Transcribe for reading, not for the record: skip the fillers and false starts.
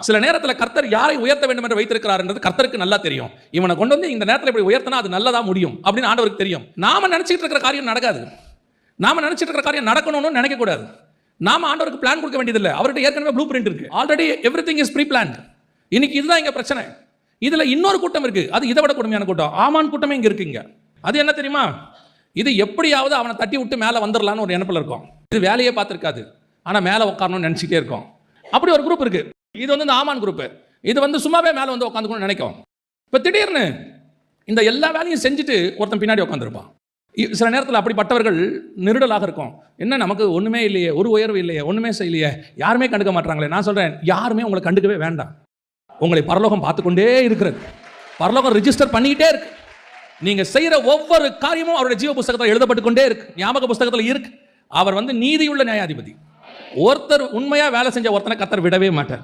சில நேரத்தில் கர்த்தர் யாரை உயர்த்த வேண்டும் என்று வைத்திருக்கிறார்ன்றது கர்த்தருக்கு நல்லா தெரியும். இவனை கொண்டு வந்து இந்த நேரத்தில் இப்படி உயர்த்தினா அது நல்லதா முடியும் அப்படின்னு ஆண்டவருக்கு தெரியும். நாம நினைச்சிட்டு இருக்கிற காரியம் நடக்காது. நாம நினைச்சிட்டு இருக்கிற காரியம் நடக்கணும்னு நினைக்க கூடாது. நாம ஆண்டவருக்கு பிளான் கொடுக்க வேண்டியதில்லை. அவர்கிட்ட ஏற்கனவே ப்ளூ பிரிண்ட் இருக்கு. Already everything is pre planned. இன்னைக்கு இதுதான் இங்க பிரச்சனை. இதுல இன்னொரு கூட்டம் இருக்கு. அது இதை விட கொடுமையான கூட்டம். ஆமான் கூட்டமே இங்க இருக்குங்க. அது என்ன தெரியுமா? இது எப்படியாவது அவனை தட்டி விட்டு மேலே வந்துடலான்னு ஒரு எண்ணப்பில் இருக்கும். இது வேலையே பார்த்துருக்காது, ஆனால் மேலே உட்காரணும்னு நினச்சிட்டே இருக்கும். அப்படி ஒரு குரூப் இருக்கு. இது வந்து இந்த ஆமான் குரூப். இது சும்மாவே மேலே வந்து உட்காந்துக்கணும்னு நினைக்கும். இப்போ திடீர்னு இந்த எல்லா வேலையும் செஞ்சுட்டு ஒருத்தன் பின்னாடி உட்காந்துருப்பான். சில நேரத்தில் அப்படிப்பட்டவர்கள் நெருடலாக இருக்கும். என்ன நமக்கு ஒன்றுமே இல்லையே, ஒரு உயர்வு இல்லையே, ஒன்றுமே செய்யலையே, யாருமே கண்டுக்க மாட்டாங்களே. நான் சொல்கிறேன், யாருமே உங்களை கண்டுக்கவே வேண்டாம். உங்களை பரலோகம் பார்த்து கொண்டே இருக்கிறது. பரலோகம் ரிஜிஸ்டர் பண்ணிக்கிட்டே இருக்கு. நீங்க செய்யற ஒவ்வொரு காரியமும் அவருடைய ஜீவ புஸ்தகத்தில் எழுதப்பட்டு கொண்டே இருக்கு, ஞாபக புஸ்தகத்தில் இருக்கு. அவர் நீதியுள்ள நியாயாதிபதி. ஒருத்தர் உண்மையா வேலை செஞ்ச ஒருத்தனை கர்த்தர் விடவே மாட்டார்.